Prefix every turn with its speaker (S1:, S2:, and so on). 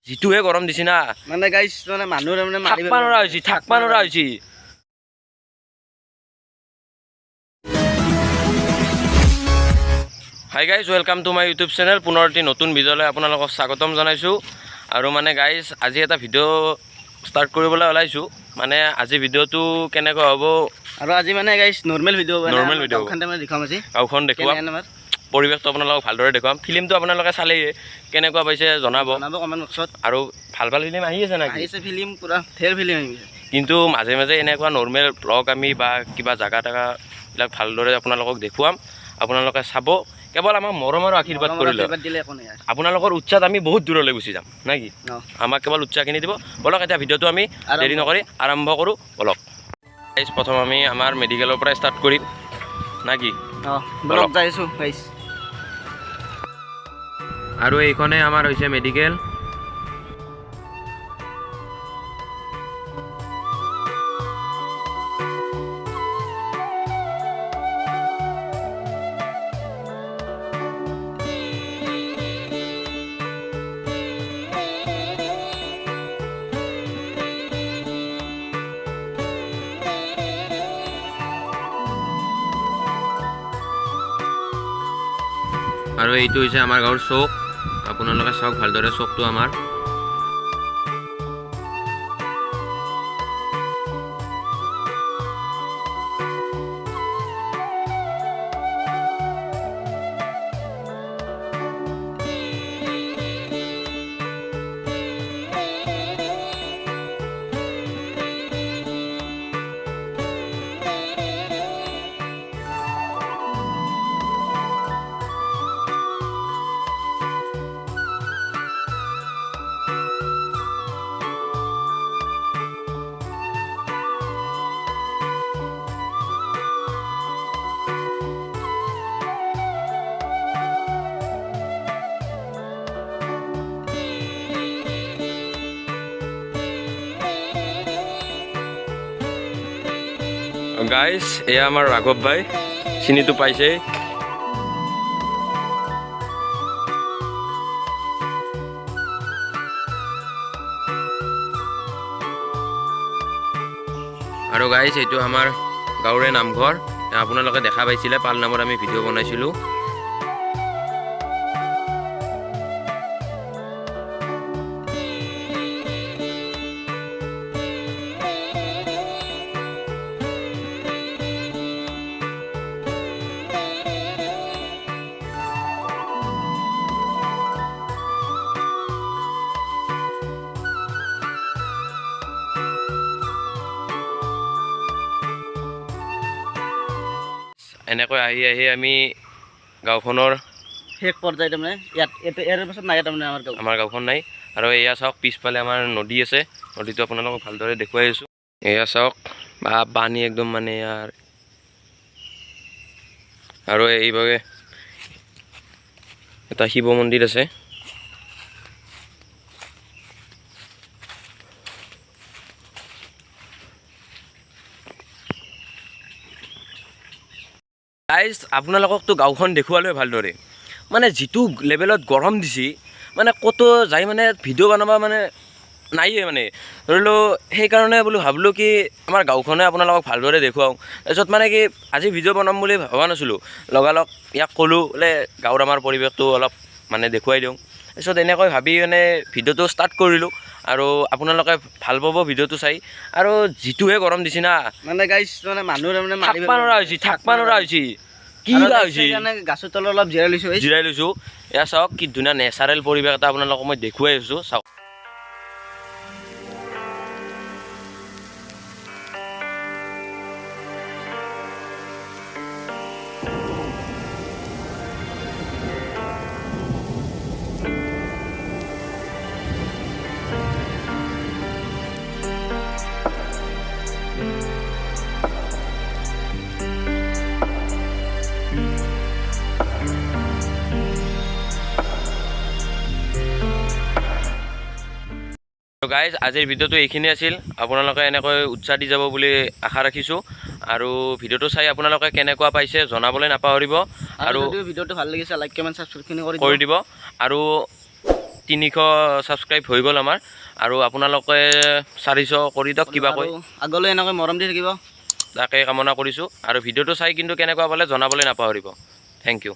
S1: যিটোহে গৰম দিছি না
S2: মানে গাইছ মানে মানুহ মানে
S1: থাকবা নৰা হৈছি hi guys welcome to my YouTube channel পুনৰ এটি নতুন ভিডিঅ'লৈ আপোনালোকক স্বাগতম জনাইছোঁ আৰু মানে গাইজ আজি এটা ভিডিঅ' ষ্টাৰ্ট কৰিবলৈ ওলাইছোঁ মানে আজি ভিডিঅ'টো কেনেকুৱা হ'ব
S2: আৰু আজি মানে গাইছ নৰ্মেল ভিডিঅ' গাঁওখন দেখাম আজি
S1: গাঁওখন দেখুৱাম পৰিৱেশটো আপোনালোকক ভালদৰে দেখুৱাম ফিল্মটো আপোনালোকে চালেই কেনেকুৱা পাইছে জনাব
S2: কমেণ্ট বক্সত
S1: আৰু ভাল ভাল ফিল্ম আহি আছে নেকি
S2: আহিছে ফিল্ম পুৰা ঢেৰ ফিল্ম আহিছে
S1: কিন্তু মাজে মাজে এনেকুৱা নৰ্মেল ব্লগ আমি বা কিবা জাগা টাগাবিলাক ভালদৰে আপোনালোকক দেখুৱাম আপোনালোকে চাব কেৱল আমাক মৰম আৰু আশীৰ্বাদ কৰিলে আপোনালোকৰ উৎসাহত আমি বহুত দূৰলৈ গুচি যাম নেকি আমাক কেৱল উৎসাহখিনি দিব বলক এতিয়া ভিডিঅ'টো আমি দেৰি নকৰি আৰম্ভ কৰোঁ বলক গাইজ প্ৰথম আমি আমাৰ মেডিকেলৰ পৰা ষ্টাৰ্ট কৰিম নাকি
S2: ব্লগ যাইছোঁ গাইছ
S1: আৰু এইখনে আমাৰ হৈছে মেডিকেল আৰু এইটো হৈছে আমাৰ গাঁৱৰ চৌক আপোনালোকে চাওক ভালদৰে চৌকটো আমাৰ গাইজ এয়া আমাৰ ৰাঘৱ ভাই চিনিটো পাইছে আৰু গাইজ এইটো আমাৰ গাঁৱৰে নামঘৰ আপোনালোকে দেখা পাইছিলে পাল নামৰ আমি ভিডিঅ' বনাইছিলোঁ এনেকৈ আহি আহি আমি গাঁওখনৰ
S2: শেষ পৰ্যায় তাৰমানে ইয়াৰ পাছত নাই তাৰমানে আমাৰ
S1: গাঁওখন নাই আৰু এয়া চাওক পিছফালে আমাৰ নদী আছে নদীটো আপোনালোকক ভালদৰে দেখুৱাই আছোঁ এয়া চাওক বা পানী একদম মানে ইয়াৰ আৰু এইভাগে এটা শিৱ মন্দিৰ আছে গাইজ আপোনালোককতো গাঁওখন দেখুৱালৈ ভালদৰে মানে যিটো লেভেলত গৰম দিছে মানে ক'তো যাই মানে ভিডিঅ' বনাব মানে নাইয়ে মানে ধৰি লওক সেইকাৰণে বোলো ভাবিলোঁ কি আমাৰ গাঁওখনে আপোনালোকক ভালদৰে দেখুৱাওঁ তাৰপিছত মানে কি আজি ভিডিঅ' বনাম বুলি ভবা নাছিলোঁ লগালগ ইয়াক ক'লোঁ বোলে গাঁৱৰ আমাৰ পৰিৱেশটো অলপ মানে দেখুৱাই দিওঁ তাৰপিছত এনেকৈ ভাবি মানে ভিডিঅ'টো ষ্টাৰ্ট কৰিলোঁ আৰু আপোনালোকে ভাল পাব ভিডিঅ'টো চাই আৰু যিটোহে গৰম দিছে না
S2: মানে গাইছ মানে মানুহ মানে
S1: থাকবা নৰা হৈছি কি হৈছে
S2: গাছৰ তলত অলপ
S1: জিৰাই লৈছোঁ এয়া চাওক কি ধুনীয়া নেচাৰেল পৰিৱেশ এটা আপোনালোকক মই দেখুৱাই আছোঁ চাওক তো গাইজ আজিৰ ভিডিঅ'টো এইখিনি আছিল আপোনালোকে এনেকৈ উৎসাহ দি যাব বুলি আশা ৰাখিছোঁ আৰু ভিডিঅ'টো চাই আপোনালোকে কেনেকুৱা পাইছে জনাবলৈ নাপাহৰিব আৰু
S2: ভিডিঅ'টো ভাল লাগিছে লাইক কমেণ্ট সাবস্ক্ৰাইব কৰি
S1: দিব আৰু 300 ছাবস্ক্ৰাইব হৈ গ'ল আমাৰ আৰু আপোনালোকে 400 কৰি দিয়ক কিবা কৈ
S2: আৰু আগলৈ এনেকৈ মৰম দি থাকিব
S1: তাকে কামনা কৰিছোঁ আৰু ভিডিঅ'টো চাই কিন্তু কেনেকুৱা পালে জনাবলৈ নাপাহৰিব থেংক ইউ